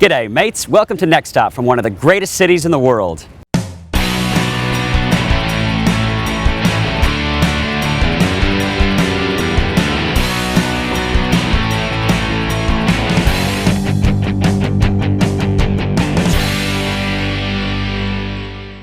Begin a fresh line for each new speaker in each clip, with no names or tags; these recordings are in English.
G'day mates, welcome to Next Stop from one of the greatest cities in the world.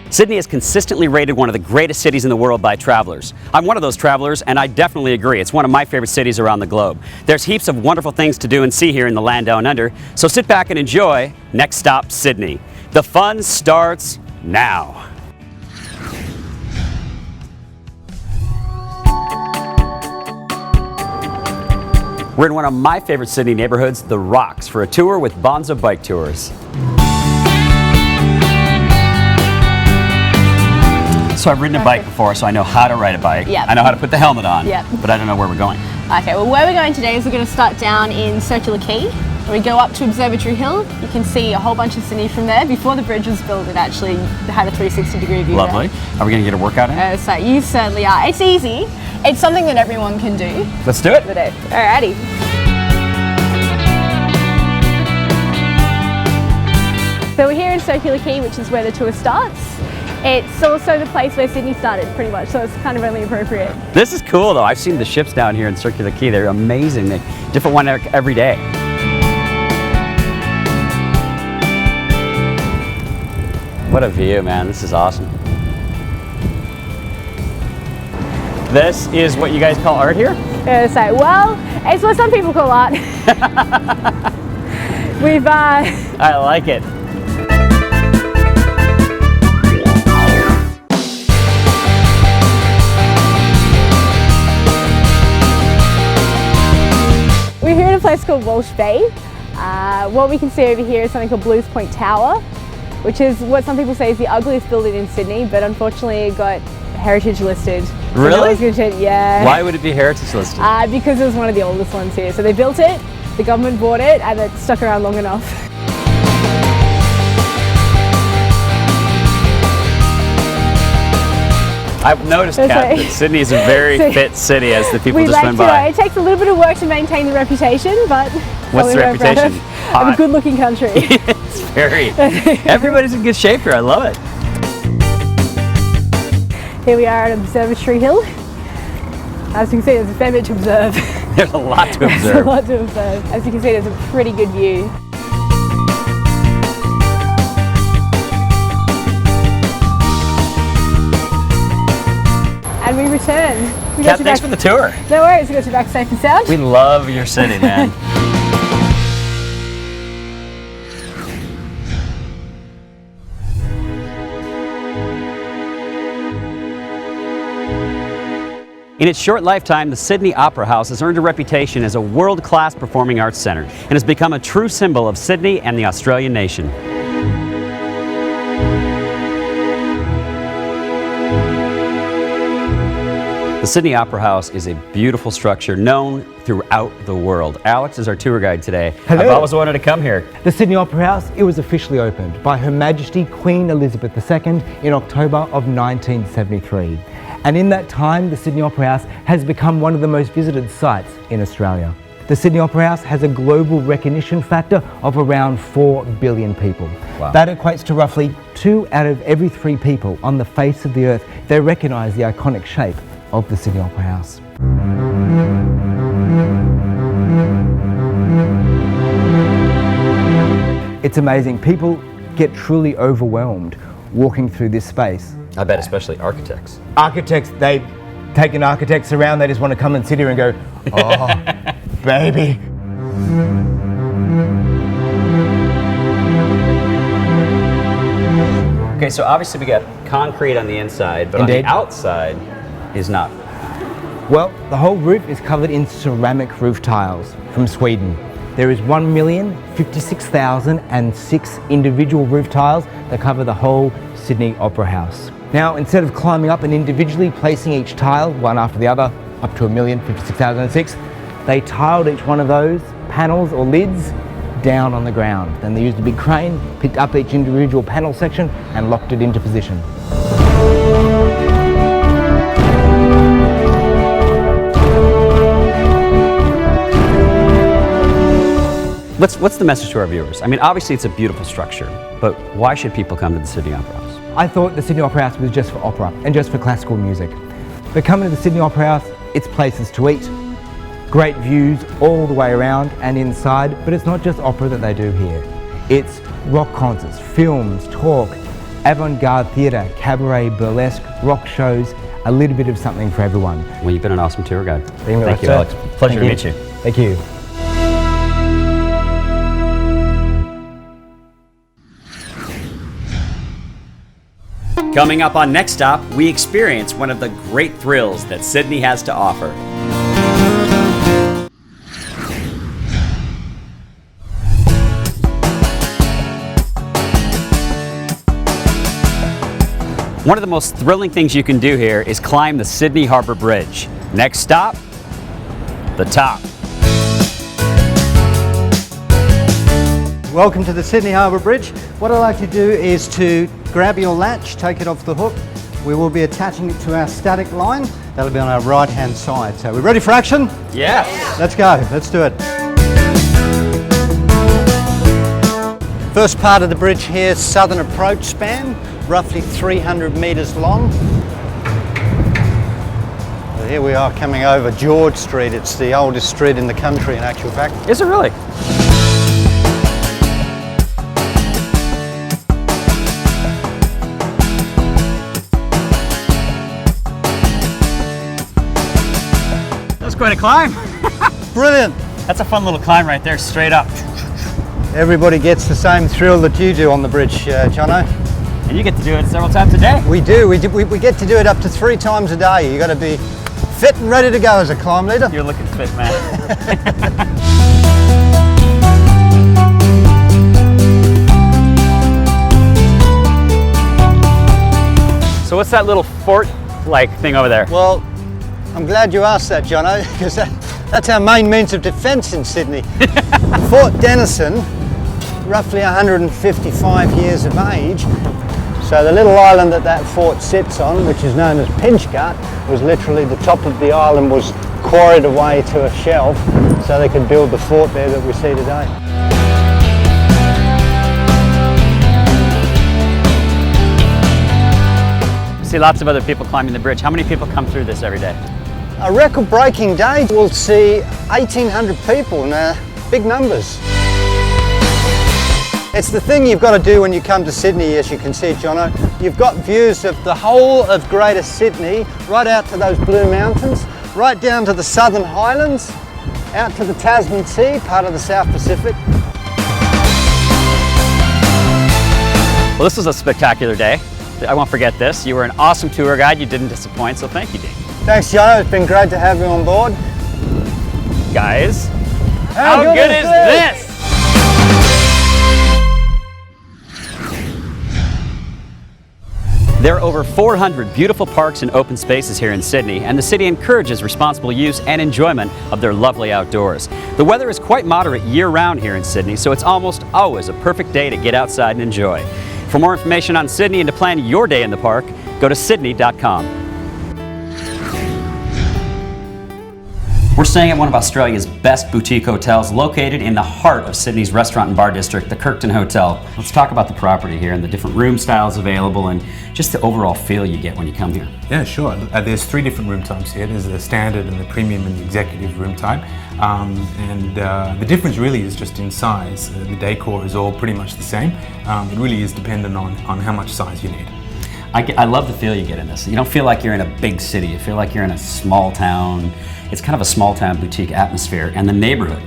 Sydney is consistently rated one of the greatest cities in the world by travelers. I'm one of those travelers, and I definitely agree. It's one of my favorite cities around the globe. There's heaps of wonderful things to do and see here in the land down under, so sit back and enjoy Next Stop Sydney. The fun starts now. We're in one of my favorite Sydney neighborhoods, The Rocks, for a tour with Bonza Bike Tours. So I've ridden a bike before, so I know how to ride a bike.
Yep.
I know how to put the helmet on,
Yep.
but I don't know where we're going.
Okay, well where we're going today is we're going to start down in Circular Quay. We go up to Observatory Hill. You can see a whole bunch of Sydney from there. Before the bridge was built, it actually had a 360-degree view.
Lovely.
There.
Are we going to get a workout in?
So you certainly are. It's easy. It's something that everyone can do.
Let's do it.
Alrighty. So we're here in Circular Quay, which is where the tour starts. It's also the place where Sydney started, pretty much, so it's kind of only appropriate.
This is cool, though. I've seen the ships down here in Circular Quay. They're amazing. They're different one every day. What a view, man. This is awesome. This is what you guys call art here?
Well, it's what some people call art.
I like it.
We're here at a place called Walsh Bay. What we can see over here is something called Blues Point Tower, which is what some people say is the ugliest building in Sydney, but unfortunately it got heritage listed. So
really?
Yeah.
Why would it be heritage listed?
Because it was one of the oldest ones here. So they built it, the government bought it, and it stuck around long enough.
I've noticed, Kat, that Sydney is a very fit city as the people just went by.
It takes a little bit of work to maintain the reputation, but
what's the reputation?
Of a good-looking country.
It's very. Everybody's in good shape here. I love it.
Here we are at Observatory Hill. As you can see, there's a fair bit to observe.
There's a lot to observe.
There's a lot to observe. As you can see, there's a pretty good view. And we return.
Kat, thanks for the tour.
No worries, we got you back safe and sound.
We love your city, man. In its short lifetime, the Sydney Opera House has earned a reputation as a world-class performing arts centre and has become a true symbol of Sydney and the Australian nation. The Sydney Opera House is a beautiful structure known throughout the world. Alex is our tour guide today.
Hello.
I've always wanted to come here.
The Sydney Opera House, it was officially opened by Her Majesty Queen Elizabeth II in October of 1973. And in that time, the Sydney Opera House has become one of the most visited sites in Australia. The Sydney Opera House has a global recognition factor of around 4 billion people.
Wow.
That equates to roughly 2 out of every 3 people on the face of the earth. They recognise the iconic shape of the Sydney Opera House. It's amazing. People get truly overwhelmed walking through this space.
I bet especially architects.
Architects, they take an architects around, they just want to come and sit here and go, oh, baby.
Okay, so obviously we got concrete on the inside, but
Indeed.
on the outside is not.
Well, the whole roof is covered in ceramic roof tiles from Sweden. There is 1,056,006 individual roof tiles that cover the whole Sydney Opera House. Now, instead of climbing up and individually placing each tile, one after the other, up to 1,056,006, they tiled each one of those panels or lids down on the ground. Then they used a big crane, picked up each individual panel section and locked it into position.
What's the message to our viewers? I mean, obviously it's a beautiful structure, but why should people come to the Sydney Opera House?
I thought the Sydney Opera House was just for opera and just for classical music. But coming to the Sydney Opera House, it's places to eat, great views all the way around and inside, but it's not just opera that they do here. It's rock concerts, films, talk, avant-garde theatre, cabaret, burlesque, rock shows, a little bit of something for everyone.
Well, you've been an awesome tour guide.
Thank
you, Alex. Pleasure to meet you.
Thank you.
Coming up on Next Stop, we experience one of the great thrills that Sydney has to offer. One of the most thrilling things you can do here is climb the Sydney Harbour Bridge. Next stop, the top.
Welcome to the Sydney Harbour Bridge. What I'd like to do is to grab your latch, take it off the hook. We will be attaching it to our static line. That'll be on our right hand side. So we're ready for action?
Yes.
Let's go, let's do it. First part of the bridge here, southern approach span, roughly 300 metres long. So here we are coming over George Street. It's the oldest street in the country in actual fact.
Is it really? That's quite a climb.
Brilliant.
That's a fun little climb right there, straight up.
Everybody gets the same thrill that you do on the bridge, Jono.
And you get to do it several times a day.
We do. We get to do it up to 3 times a day. You got to be fit and ready to go as a climb leader.
You're looking fit, man. So what's that little fort-like thing over there?
Well, I'm glad you asked that, Jono, because that's our main means of defence in Sydney. Fort Denison, roughly 155 years of age. So the little island that fort sits on, which is known as Pinchgut, was literally the top of the island was quarried away to a shelf so they could build the fort there that we see today.
I see lots of other people climbing the bridge. How many people come through this every day?
A record-breaking day will see 1,800 people, and big numbers. It's the thing you've got to do when you come to Sydney, as you can see, Jono. You've got views of the whole of Greater Sydney, right out to those Blue Mountains, right down to the Southern Highlands, out to the Tasman Sea, part of the South Pacific.
Well, this was a spectacular day. I won't forget this. You were an awesome tour guide. You didn't disappoint, so thank you, Dean.
Thanks, Jono. It's been great to have you on board.
Guys, how good is this? There are over 400 beautiful parks and open spaces here in Sydney, and the city encourages responsible use and enjoyment of their lovely outdoors. The weather is quite moderate year-round here in Sydney, so it's almost always a perfect day to get outside and enjoy. For more information on Sydney and to plan your day in the park, go to sydney.com. We're staying at one of Australia's best boutique hotels located in the heart of Sydney's restaurant and bar district, the Kirkton Hotel. Let's talk about the property here and the different room styles available and just the overall feel you get when you come here.
Yeah, sure. There's 3 different room types here. There's the standard and the premium and the executive room type. The difference really is just in size. The decor is all pretty much the same. It really is dependent on how much size you need.
I love the feel you get in this. You don't feel like you're in a big city. You feel like you're in a small town. It's kind of a small town boutique atmosphere, and the neighborhood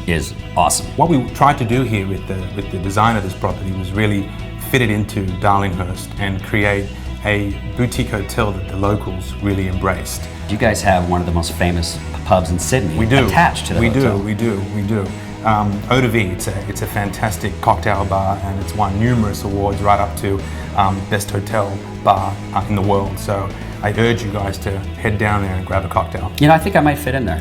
is awesome.
What we tried to do here with the design of this property was really fit it into Darlinghurst and create a boutique hotel that the locals really embraced.
You guys have one of the most famous pubs in Sydney.
We do.
Attached to the hotel.
We do. Eau de Vie, it's a fantastic cocktail bar, and it's won numerous awards right up to best hotel bar in the world. So I urge you guys to head down there and grab a cocktail.
You know, I think I might fit in there.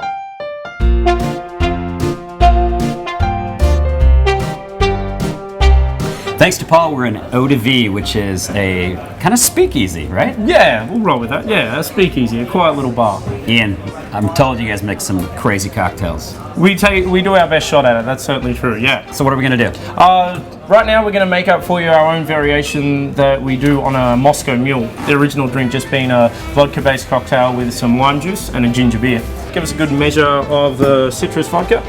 Thanks to Paul, we're in Eau de Vie, which is a kind of speakeasy, right?
Yeah, we'll roll with that. Yeah, a speakeasy, a quiet little bar.
Ian, I'm told you guys make some crazy cocktails.
We do our best shot at it. That's certainly true. Yeah.
So what are we gonna do?
Right now we're going to make up for you our own variation that we do on a Moscow Mule. The original drink just being a vodka-based cocktail with some lime juice and a ginger beer. Give us a good measure of the citrus vodka.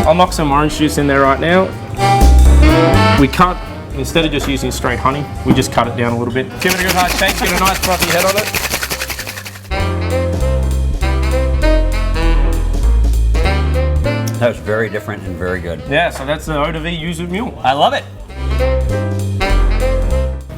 I'll knock some orange juice in there right now. We cut, instead of just using straight honey, we just cut it down a little bit. Give it a good hard shake, get a nice frothy head on it.
That was very different and very good.
Yeah, so that's the Eau de Vie Yuzu Mule.
I love it.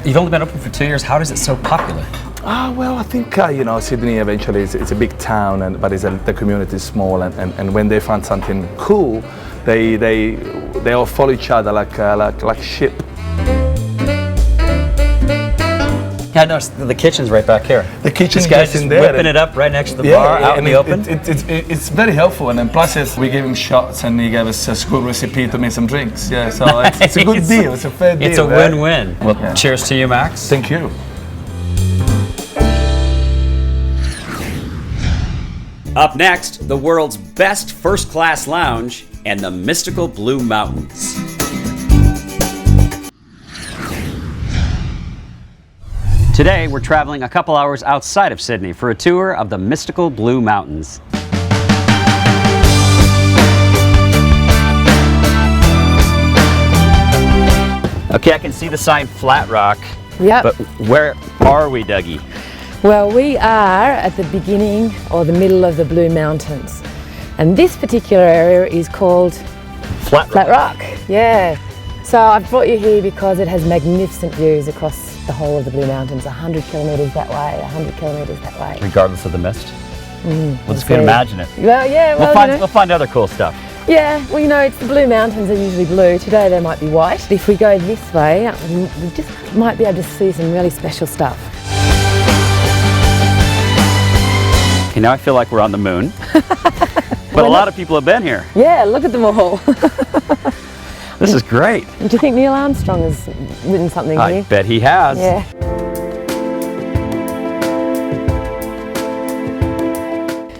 You've only been open for 2 years. How is it so popular?
Well, I think Sydney eventually is a big town, but the community is small, and when they find something cool, they all follow each other like sheep.
Yeah, I noticed the kitchen's right back here.
The kitchen
This guy's
is in
just
there.
whipping it up right next to the bar, out in the open.
It's very helpful, and then plus we gave him shots, and he gave us a good recipe to make some drinks. Yeah, so it's a good deal. It's a fair deal.
It's a
right?
win-win. Well, cheers to you, Max.
Thank you.
Up next, the world's best first-class lounge and the mystical Blue Mountains. Today, we're traveling a couple hours outside of Sydney for a tour of the mystical Blue Mountains. Okay, I can see the sign Flat Rock,
Yep.
but where are we, Dougie?
Well, we are at the beginning or the middle of the Blue Mountains. And this particular area is called
Flat
Rock. Yeah. So I've brought you here because it has magnificent views across the whole of the Blue Mountains, 100 kilometres that way, 100 kilometres that way.
Regardless of the mist? We'll just
very-
imagine it.
Well, yeah, well,
We'll find other cool stuff.
yeah, well, it's the Blue Mountains are usually blue. Today they might be white. If we go this way, we just might be able to see some really special stuff.
Okay, now I feel like we're on the moon. But a lot of people have been here.
Yeah, look at them all.
This is great.
Do you think Neil Armstrong has written something
I
here?
bet he has.
Yeah.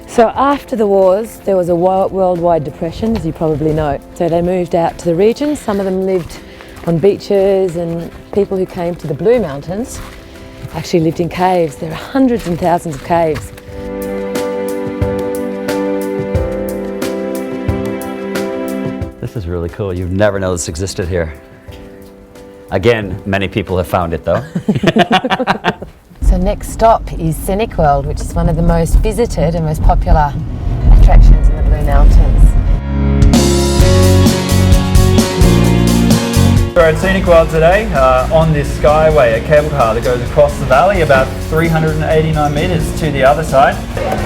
So after the wars, there was a worldwide depression, as you probably know. So they moved out to the regions. Some of them lived on beaches, and people who came to the Blue Mountains actually lived in caves. There are hundreds and thousands of caves.
This is really cool. You'd never know this existed here. Again, many people have found it though.
So next stop is Scenic World, which is one of the most visited and most popular attractions in the Blue Mountains.
We're at Scenic World today on this skyway, a cable car that goes across the valley about 389 metres to the other side.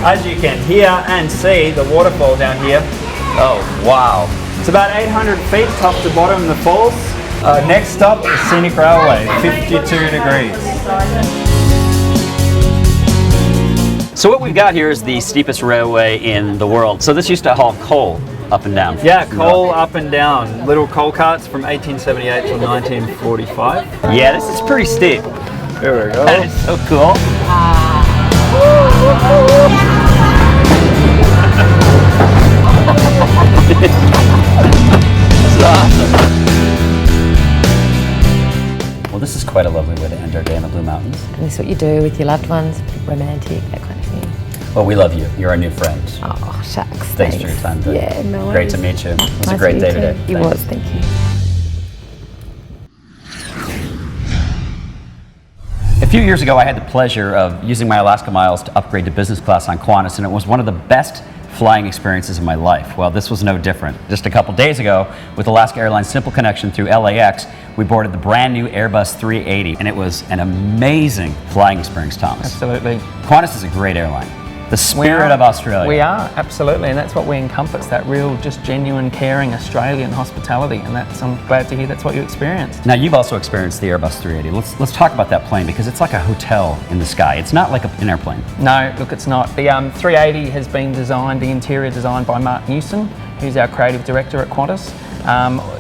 As you can hear and see, the waterfall down here,
Oh, wow.
it's about 800 feet top to bottom, the falls. Next stop is Scenic Railway, 52 degrees.
So what we've got here is the steepest railway in the world. So this used to haul coal up and down.
Yeah, coal up and down. Little coal carts from 1878 to 1945.
Yeah, this is pretty steep.
There we go.
That is so cool. This is awesome. Well, this is quite a lovely way to end our day in the Blue Mountains.
And this is what you do with your loved ones, romantic, that kind of thing.
Well, we love you. You're our new friend.
Oh, shucks.
Thanks for your time, Doug.
Yeah, no
Great to
worries.
meet you. It was a
Nice
great
to
day
meet you
today.
too. It
Thanks.
was, thank you.
A few years ago, I had the pleasure of using my Alaska Miles to upgrade to business class on Qantas, and it was one of the best flying experiences of my life. Well, this was no different. Just a couple days ago, with Alaska Airlines Simple Connection through LAX, we boarded the brand new Airbus 380, and it was an amazing flying experience, Thomas.
Absolutely.
Qantas is a great airline. The spirit of Australia.
We are, absolutely, and that's what we encompass, that real, just genuine, caring Australian hospitality, and I'm glad to hear that's what you experienced.
Now, you've also experienced the Airbus 380. Let's talk about that plane, because it's like a hotel in the sky. It's not like an airplane.
No, look, it's not. The 380 has been designed, the interior designed by Mark Newson, who's our creative director at Qantas.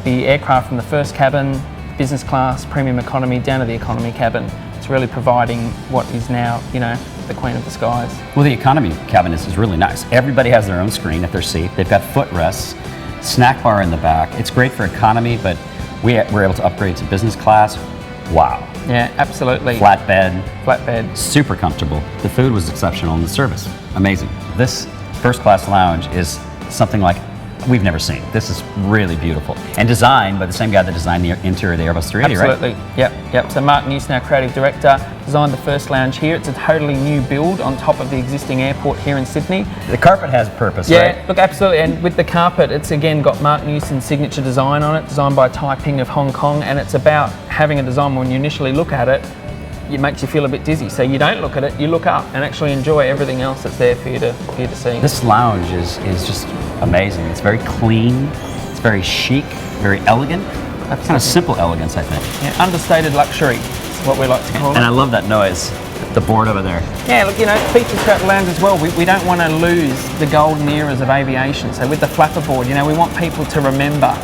The aircraft from the first cabin, business class, premium economy, down to the economy cabin. It's really providing what is now, the Queen of the Skies.
Well, the economy cabin is really nice. Everybody has their own screen at their seat. They've got footrests, snack bar in the back. It's great for economy, but we're able to upgrade to business class. Wow.
Yeah, absolutely.
Flatbed. Super comfortable. The food was exceptional and the service, amazing. This first class lounge is something like we've never seen. This is really beautiful. And designed by the same guy that designed the interior of the Airbus 380,
Absolutely.
right?
Yep. So Mark Newson, our creative director, designed the first lounge here. It's a totally new build on top of the existing airport here in Sydney.
The carpet has purpose,
Yeah,
right?
look, absolutely. And with the carpet, it's again got Mark Newson's signature design on it, designed by Tai Ping of Hong Kong. And it's about having a design when you initially look at it, it makes you feel a bit dizzy. So you don't look at it, you look up and actually enjoy everything else that's there for you to see.
This lounge is just amazing. It's very clean, it's very chic, very elegant. That's kind of simple elegance, I think.
Yeah, understated luxury is what we like to call it.
And I love that noise, the board over there.
Yeah, look, it features throughout the lounge as well. We don't want to lose the golden eras of aviation. So with the flapper board, we want people to remember.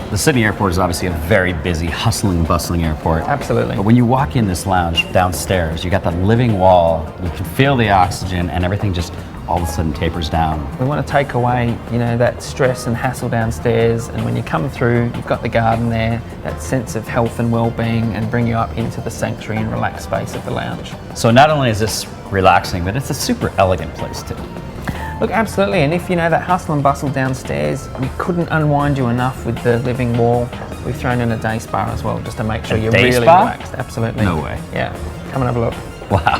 The Sydney airport is obviously a very busy, hustling, bustling airport.
Absolutely.
But when you walk in this lounge downstairs, you got that living wall, you can feel the oxygen, and everything just all of a sudden tapers down.
We want to take away, that stress and hassle downstairs, and when you come through, you've got the garden there, that sense of health and well-being, and bring you up into the sanctuary and relaxed space of the lounge.
So not only is this relaxing, but it's a super elegant place too.
Look, absolutely, and if that hustle and bustle downstairs, we couldn't unwind you enough with the living wall. We've thrown in a day spa as well, just to make sure you're
day
really
spa?
relaxed. Absolutely.
No way.
Yeah, come and have a look.
Wow.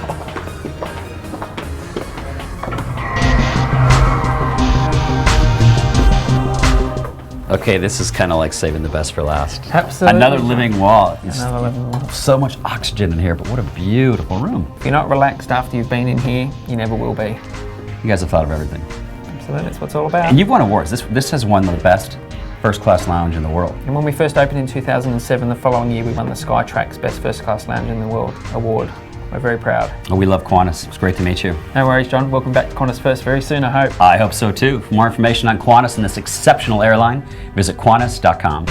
Okay, this is kind of like saving the best for last.
Absolutely.
Another living wall.
Another living wall.
So much oxygen in here, but what a beautiful room.
If you're not relaxed after you've been in here, you never will be.
You guys have thought of everything.
Absolutely, that's what it's all about.
And you've won awards. This has won the best first-class lounge in the world.
And when we first opened in 2007, the following year we won the Skytrax Best First Class Lounge in the World award. We're very proud.
Oh, we love Qantas. It's great to meet you.
No worries, John. Welcome back to Qantas First very soon, I hope.
I hope so too. For more information on Qantas and this exceptional airline, visit Qantas.com.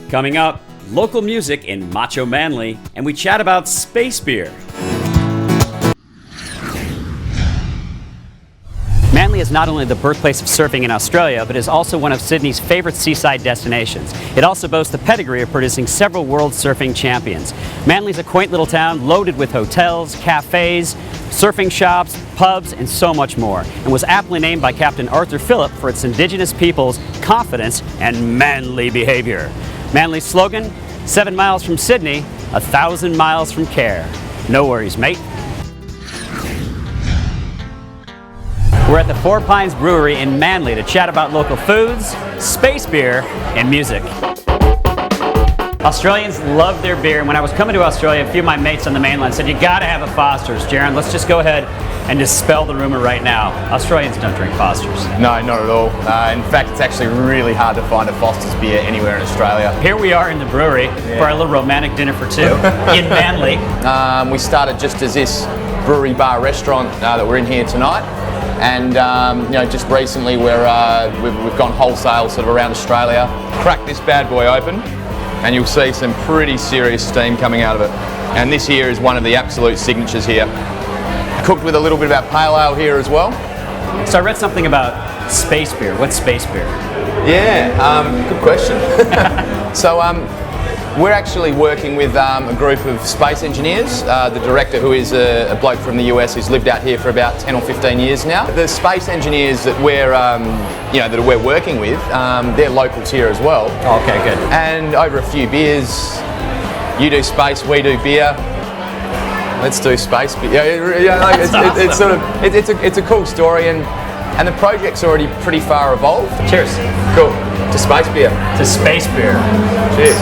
Coming up, local music in Macho Manly, and we chat about space beer. Manly is not only the birthplace of surfing in Australia, but is also one of Sydney's favorite seaside destinations. It also boasts the pedigree of producing several world surfing champions. Manly's a quaint little town loaded with hotels, cafes, surfing shops, pubs, and so much more, and was aptly named by Captain Arthur Phillip for its indigenous people's confidence and manly behavior. Manly's slogan, 7 miles from Sydney, 1,000 miles from care. No worries, mate. We're at the Four Pines Brewery in Manly to chat about local foods, space beer, and music. Australians love their beer, and when I was coming to Australia, a few of my mates on the mainland said, you gotta have a Foster's. Jaron, let's just go ahead and dispel the rumor right now. Australians don't drink Foster's.
No, not at all. In fact, it's actually really hard to find a Foster's beer anywhere in Australia.
Here we are in the brewery for our little romantic dinner for two in Manly.
We started just as this brewery bar restaurant that we're in here tonight. And just recently we've gone wholesale sort of around Australia. Crack this bad boy open and you'll see some pretty serious steam coming out of it. And this here is one of the absolute signatures here. Cooked with a little bit of our pale ale here as well.
So I read something about space beer. What's space beer?
Yeah, good question. So we're actually working with a group of space engineers. The director, who is a bloke from the US who's lived out here for about 10 or 15 years now. The space engineers that we're working with, they're locals here as well.
Oh, okay, good.
And over a few beers, you do space, we do beer. Let's do space beer. It's a cool story, and the project's already pretty far evolved.
Cheers.
Cool. To space beer.
To space beer.
Cheers.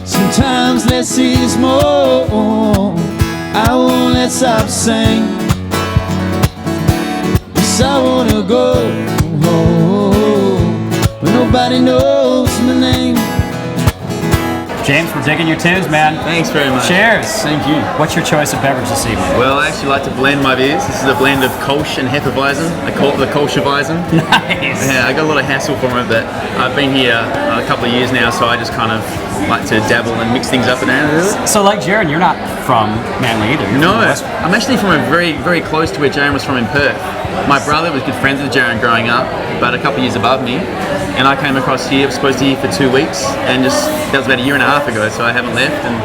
Sometimes less is more. I won't let stop saying, yes, I wanna go home, but nobody knows my name.
James, we're digging your tunes, man.
Thanks very much.
Cheers.
Thank you.
What's your choice of beverage this evening?
Well, I actually like to blend my beers. This is a blend of Kolsch and Hefeweizen. I call it the Kolscheweizen.
Nice.
Yeah, I got a lot of hassle from it, but I've been here a couple of years now, so I just kind of like to dabble and mix things up and down.
So like Jaron, you're not from Manly either. You're
No,
from West-
I'm actually from a very close to where Jaron was from in Perth. My brother was good friends with Jaron growing up, about a couple of years above me, and I came across here, was supposed to be here for 2 weeks, and just that was about a year and a half ago, so I haven't left, and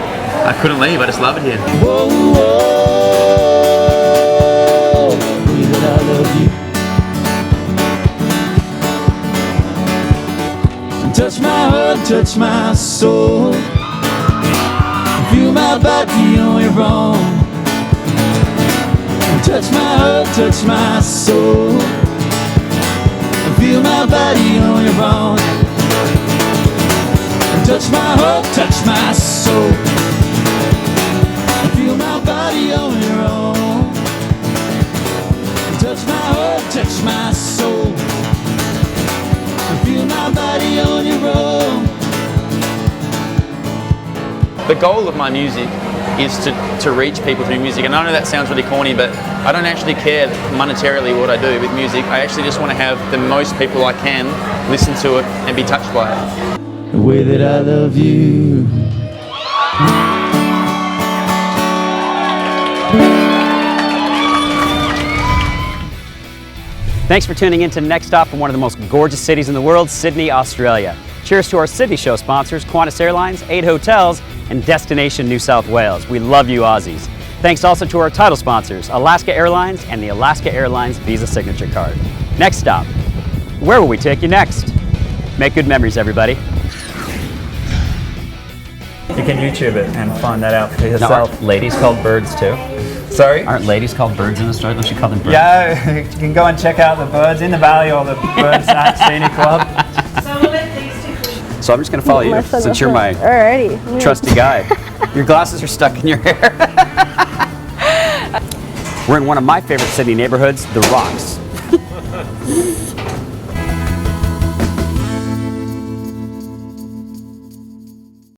I couldn't leave. I just love it here.
Whoa, whoa, way that I love you. Touch my heart, touch my soul. Feel my body on your own. Touch my heart, touch my soul. Feel my body on your own. Touch my heart, touch my soul. Feel my body on your own. Touch my heart, touch my soul. Feel my body on your own.
The goal of my music is to reach people through music, and I know that sounds really corny, but I don't actually care monetarily what I do with music. I actually just want to have the most people I can listen to it and be touched by it.
The way that I love you.
Thanks for tuning in to Next Stop from one of the most gorgeous cities in the world, Sydney, Australia. Cheers to our Sydney show sponsors, Qantas Airlines, 8 Hotels, and Destination New South Wales. We love you Aussies. Thanks also to our title sponsors, Alaska Airlines and the Alaska Airlines Visa Signature Card. Next stop, where will we take you next? Make good memories, everybody.
You can YouTube it and find that out for
Now,
yourself.
aren't ladies called birds too?
Sorry?
Aren't ladies called birds in Australia? Don't you call them birds?
Yeah, you can go and check out the birds in the valley or the Birds Art Scenic Club.
So I'm just going to follow you since you're my
Alrighty.
trusty guide. Your glasses are stuck in your hair. We're in one of my favorite Sydney neighborhoods, The Rocks.